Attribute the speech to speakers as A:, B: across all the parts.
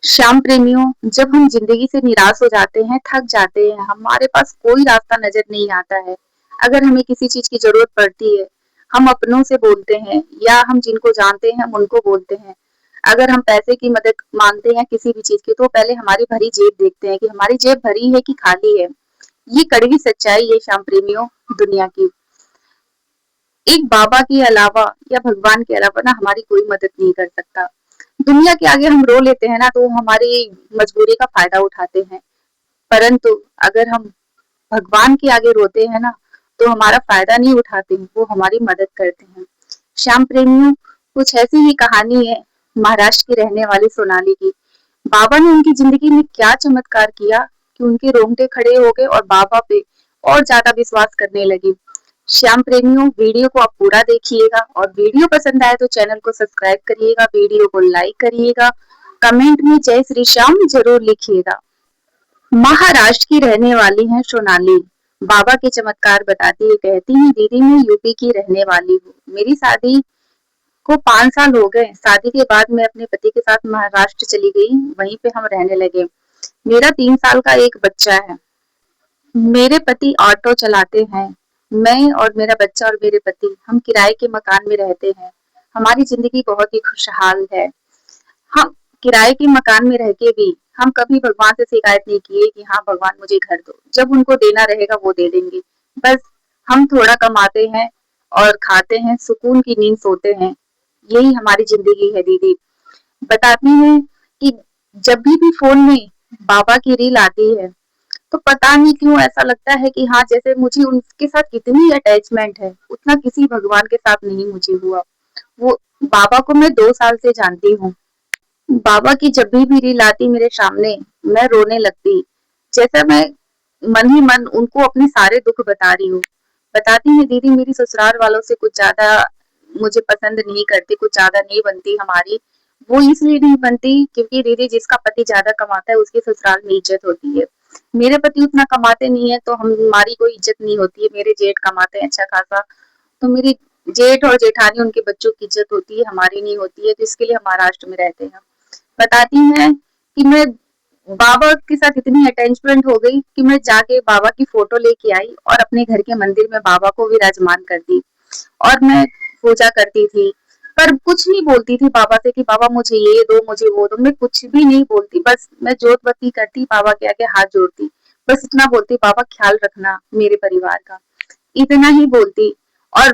A: श्याम प्रेमियों, जब हम जिंदगी से निराश हो जाते हैं, थक जाते हैं, हमारे पास कोई रास्ता नजर नहीं आता है, अगर हमें किसी चीज की जरूरत पड़ती है, हम अपनों से बोलते हैं या हम जिनको जानते हैं हम उनको बोलते हैं। अगर हम पैसे की मदद मांगते हैं किसी भी चीज की, तो पहले हमारी भरी जेब देखते हैं कि हमारी जेब भरी है कि खाली है। ये कड़वी सच्चाई है श्याम प्रेमियों, दुनिया की। एक बाबा के अलावा या भगवान के अलावा ना हमारी कोई मदद नहीं कर सकता। दुनिया के आगे हम रो लेते हैं ना, तो हमारी मजबूरी का फायदा उठाते हैं, परंतु अगर हम भगवान के आगे रोते हैं ना, तो हमारा फायदा नहीं उठाते हैं, वो हमारी मदद करते हैं। श्याम प्रेमियों, कुछ ऐसी ही कहानी है महाराष्ट्र की रहने वाली सोनाली की। बाबा ने उनकी जिंदगी में क्या चमत्कार किया कि उनके रोंगटे खड़े हो गए और बाबा पे और ज्यादा विश्वास करने लगी। श्याम प्रेमियों, वीडियो को आप पूरा देखिएगा और वीडियो पसंद आए तो चैनल को सब्सक्राइब करिएगा, वीडियो को लाइक करिएगा, कमेंट में जय श्री श्याम जरूर लिखिएगा। महाराष्ट्र की रहने वाली हैं सोनाली। बाबा के चमत्कार बताती है, कहती है दीदी मैं यूपी की रहने वाली हूँ। मेरी शादी को 5 साल हो गए। शादी के बाद मैं अपने पति के साथ महाराष्ट्र चली गई, वहीं पे हम रहने लगे। मेरा 3 साल का एक बच्चा है। मेरे पति ऑटो चलाते हैं। मैं और मेरा बच्चा और मेरे पति हम किराए के मकान में रहते हैं। हमारी जिंदगी बहुत ही खुशहाल है। हम किराए के मकान में रह के भी हम कभी भगवान से शिकायत नहीं किए कि हाँ भगवान मुझे घर दो, जब उनको देना रहेगा वो दे देंगे। बस हम थोड़ा कमाते हैं और खाते हैं, सुकून की नींद सोते हैं। यही हमारी जिंदगी है दीदी। बताती हैं कि जब भी फोन में बाबा की रील आती है, तो पता नहीं क्यों ऐसा लगता है कि हाँ जैसे मुझे उनके साथ कितनी अटैचमेंट है, उतना किसी भगवान के साथ नहीं मुझे हुआ। वो बाबा को मैं 2 साल से जानती हूँ। बाबा की जब भी रील आती मेरे सामने, मैं रोने लगती, जैसे मैं मन ही मन उनको अपने सारे दुख बता रही हूँ। बताती है दीदी मेरी ससुराल वालों से कुछ ज्यादा मुझे पसंद नहीं करती, कुछ ज्यादा नहीं बनती हमारी। वो इसलिए नहीं बनती क्योंकि दीदी जिसका पति ज्यादा कमाता है उसके ससुराल में इज्जत होती है। मेरे पति उतना कमाते नहीं है तो हमारी कोई इज्जत नहीं होती है। मेरे जेठ कमाते हैं अच्छा खासा, तो मेरी जेठ और जेठानी उनके बच्चों की इज्जत होती है, हमारी नहीं होती है, तो इसके लिए हम महाराष्ट्र में रहते हैं। बताती हैं कि मैं बाबा के साथ इतनी अटैचमेंट हो गई कि मैं जाके बाबा की फोटो लेके आई और अपने घर के मंदिर में बाबा को विराजमान कर दी और मैं पूजा करती थी। पर कुछ नहीं बोलती थी बाबा से कि बाबा मुझे ये दो मुझे वो दो, मैं कुछ भी नहीं बोलती, बस मैं जोत बत्ती करती, बाबा के आगे हाथ जोड़ती, बस इतना बोलती बाबा ख्याल रखना मेरे परिवार का, इतना ही बोलती। और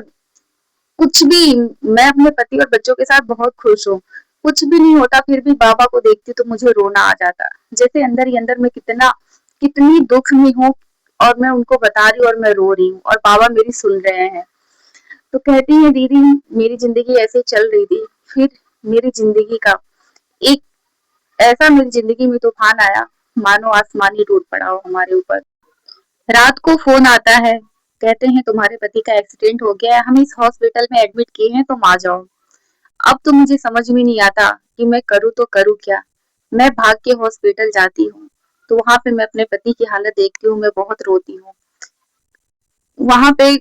A: कुछ भी, मैं अपने पति और बच्चों के साथ बहुत खुश हूँ। कुछ भी नहीं होता फिर भी बाबा को देखती तो मुझे रोना आ जाता, जैसे अंदर ही अंदर मैं कितनी दुख में हूँ और मैं उनको बता रही हूँ और मैं रो रही हूँ और बाबा मेरी सुन रहे हैं। तो कहती है दीदी मेरी जिंदगी ऐसे चल रही थी, फिर मेरी जिंदगी का एक ऐसा मेरी जिंदगी में तूफान आया, मानो आसमान ही टूट पड़ा हो हमारे ऊपर। रात को फोन आता है, कहते हैं तुम्हारे पति का एक्सीडेंट हो गया है, हम इस हॉस्पिटल में एडमिट किए हैं, तुम आ जाओ। अब तो मुझे समझ में नहीं आता कि मैं करूँ तो करूँ क्या। मैं भाग के हॉस्पिटल जाती हूँ, तो वहां पे मैं अपने पति की हालत देखती हूँ, मैं बहुत रोती हूँ। वहां पे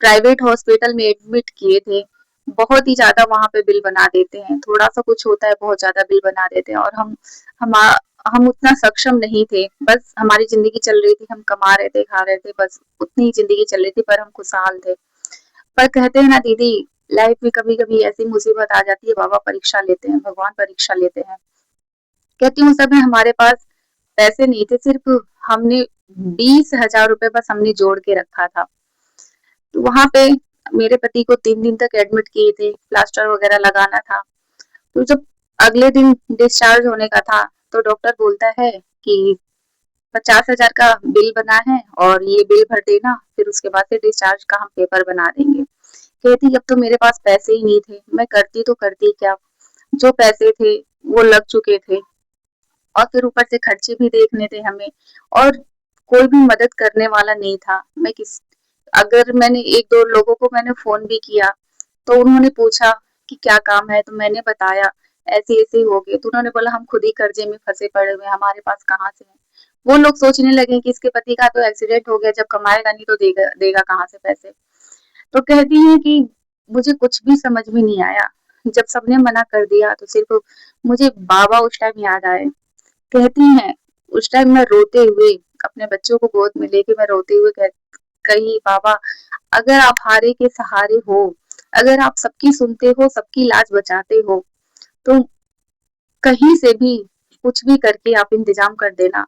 A: प्राइवेट हॉस्पिटल में एडमिट किए थे, बहुत ही ज्यादा वहां पे बिल बना देते हैं, थोड़ा सा कुछ होता है बहुत ज्यादा बिल बना देते हैं। और हम हम उतना सक्षम नहीं थे, बस हमारी जिंदगी चल रही थी, हम कमा रहे थे खा रहे थे, बस उतनी ही जिंदगी चल रही थी, पर हम खुशहाल थे। पर कहते हैं ना दीदी, लाइफ में कभी कभी ऐसी मुसीबत आ जाती है, बाबा परीक्षा लेते हैं, भगवान परीक्षा लेते हैं। कहती हूँ सब में हमारे पास पैसे नहीं थे, सिर्फ हमने 20,000 रुपए बस हमने जोड़ के रखा था। तो वहां पे मेरे पति को 3 दिन तक एडमिट किए थे, प्लास्टर वगैरह लगाना था। तो जब अगले दिन डिस्चार्ज होने का था, तो डॉक्टर बोलता है कि 50,000 का बिल बना है और ये बिल भर देना, फिर उसके बाद से डिस्चार्ज का हम पेपर बना देंगे। कहती अब तो मेरे पास पैसे ही नहीं थे, मैं करती तो करती क्या, जो पैसे थे वो लग चुके थे और फिर ऊपर से खर्चे भी देखने थे हमें, और कोई भी मदद करने वाला नहीं था। मैं किस अगर मैंने एक दो लोगों को मैंने फोन भी किया, तो उन्होंने पूछा कि क्या काम है, तो मैंने बताया ऐसे ऐसे हो गए, तो उन्होंने बोला हम खुद ही कर्जे में फंसे पड़े हुए, हमारे पास कहाँ से है। वो लोग सोचने लगे कि इसके पति का तो एक्सीडेंट हो गया, जब कमाएगा नहीं तो देगा देगा कहाँ से पैसे। तो कहती है कि मुझे कुछ भी समझ में नहीं आया, जब सबने मना कर दिया तो सिर्फ मुझे बाबा उस टाइम याद आए। कहती हैं, उस टाइम मैं रोते हुए अपने बच्चों को गोद में लेके मैं रोते हुए कही, बाबा अगर आप हारे के सहारे हो, अगर आप सबकी सुनते हो, सबकी लाज बचाते हो, तो कहीं से भी कुछ भी करके आप इंतजाम कर देना।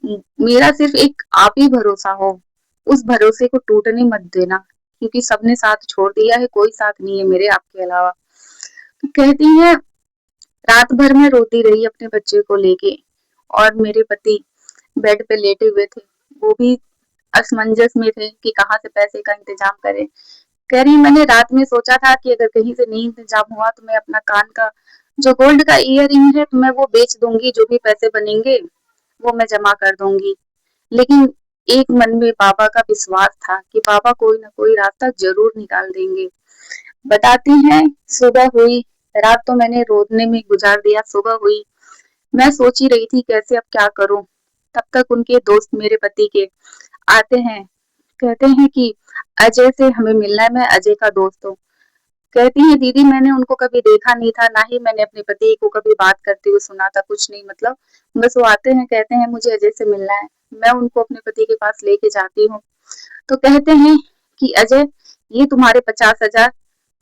A: मेरा सिर्फ एक आप ही भरोसा हो, उस भरोसे को टूटने मत देना, क्योंकि सबने साथ छोड़ दिया है, कोई साथ नहीं है मेरे आपके अलावा। तो कहती है, रात भर मैं रोती रही अपने बच्चे को लेके, और मेरे पति बेड पे लेटे हुए थे, वो भी असमंजस में थे कि कहाँ से पैसे का इंतजाम करें। कह रही, मैंने रात में सोचा था कि अगर कहीं से नहीं इंतजाम हुआ तो मैं अपना कान का जो गोल्ड का ईयर रिंग है तो मैं वो बेच दूंगी, जो भी पैसे बनेंगे वो मैं जमा कर दूंगी। लेकिन एक मन में बाबा का विश्वास था कि बाबा कोई ना कोई रास्ता जरूर निकाल देंगे। बताती हैं, सुबह हुई, रात तो मैंने रोने में गुजार दिया। सुबह हुई, मैं सोच ही रही थी कैसे अब क्या करूं। तब तक उनके दोस्त मेरे पति के आते हैं, कहते हैं कि अजय से हमें मिलना है, मैं अजय का दोस्त हूँ। कहती है, दीदी मैंने उनको कभी देखा नहीं था, ना ही मैंने अपने पति को कभी बात करते हुए सुना था, कुछ नहीं, मतलब बस वो आते हैं, कहते हैं मुझे अजय से मिलना है। मैं उनको अपने पति के पास लेके जाती हूँ, तो कहते हैं कि अजय, ये तुम्हारे 50,000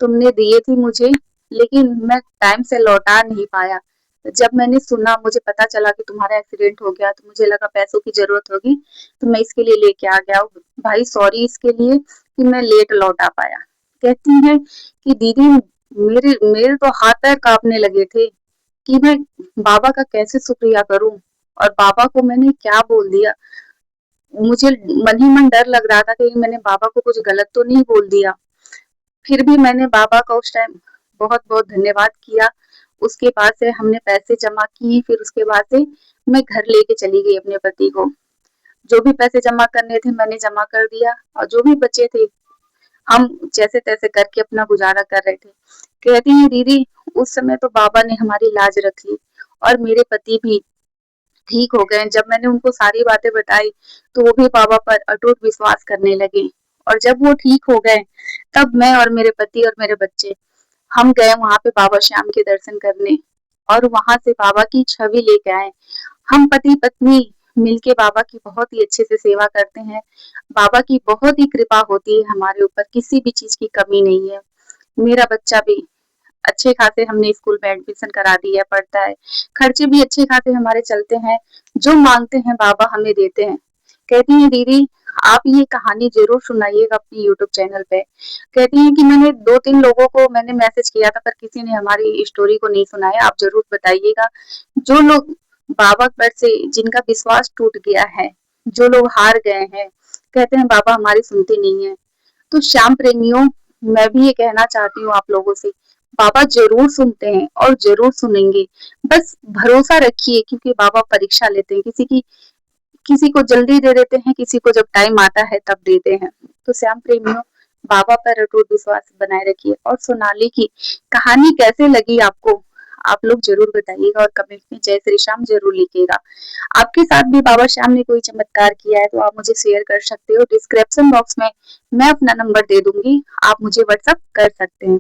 A: तुमने दिए थे मुझे, लेकिन मैं टाइम से लौटा नहीं पाया। जब मैंने सुना, मुझे पता चला कि तुम्हारा एक्सीडेंट हो गया, तो मुझे लगा पैसों की जरूरत होगी, तो मैं इसके लिए लेके आ गया हूँ। भाई सॉरी इसके लिए कि मैं लेट लौटा पाया। कहती है कि दीदी मेरे मेरे तो हाथ पैर कांपने लगे थे कि मैं बाबा का कैसे शुक्रिया करूं, और बाबा को मैंने क्या बोल दिया। मुझे मन ही मन डर लग रहा था कि मैंने बाबा को कुछ गलत तो नहीं बोल दिया। फिर भी मैंने बाबा का उस टाइम बहुत बहुत धन्यवाद किया। उसके बाद से हमने पैसे जमा किए, फिर उसके बाद से मैं घर लेके चली गई अपने पति को। जो भी पैसे जमा करने थे मैंने जमा कर दिया, और जो भी बचे थे हम जैसे तैसे करके अपना गुजारा कर रहे थे। कहती है, दीदी उस समय तो बाबा ने हमारी लाज रख ली, और मेरे पति भी ठीक हो गए। जब मैंने उनको सारी बातें बताई तो वो भी बाबा पर अटूट विश्वास करने लगे, और जब वो ठीक हो गए तब मैं और मेरे पति और मेरे बच्चे हम गए वहां पे बाबा श्याम के दर्शन करने, और वहां से बाबा की छवि लेके आए। हम पति पत्नी मिलके बाबा की बहुत ही अच्छे से सेवा करते हैं। बाबा की बहुत ही कृपा होती है हमारे ऊपर, किसी भी चीज की कमी नहीं है। मेरा बच्चा भी अच्छे खासे हमने स्कूल में एडमिशन करा दिया, पढ़ता है, खर्चे भी अच्छे खासे हमारे चलते हैं। जो मांगते हैं बाबा हमें देते हैं। कहती है, दीदी आप ये कहानी जरूर सुनाइएगा अपनी यूट्यूब चैनल पे। कहती है कि मैंने 2-3 लोगों को मैंने मैसेज किया था, पर किसी ने हमारी स्टोरी को नहीं सुनाया, आप जरूर बताइएगा। जो लोग बाबा पर से जिनका विश्वास टूट गया है, जो लोग हार गए हैं, कहते हैं बाबा हमारी सुनती नहीं है, तो श्याम प्रेमियों, मैं भी ये कहना चाहती हूँ आप लोगों से, बाबा जरूर सुनते हैं और जरूर सुनेंगे। बस भरोसा रखिए, क्योंकि बाबा परीक्षा लेते हैं, किसी को जल्दी दे देते हैं, किसी को जब टाइम आता है तब देते हैं। तो श्याम प्रेमियों, बाबा पर अटूट विश्वास बनाए रखिए। और सोनाली की कहानी कैसे लगी आपको, आप लोग जरूर बताइएगा, और कमेंट में जय श्री श्याम जरूर लिखिएगा। आपके साथ भी बाबा श्याम ने कोई चमत्कार किया है तो आप मुझे शेयर कर सकते हो। डिस्क्रिप्शन बॉक्स में मैं अपना नंबर दे दूंगी, आप मुझे व्हाट्सएप कर सकते हैं।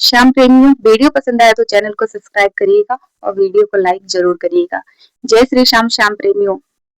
A: श्याम प्रेमियों, वीडियो पसंद आया तो चैनल को सब्सक्राइब करिएगा और वीडियो को लाइक जरूर करिएगा। जय श्री श्याम, श्याम प्रेमियों।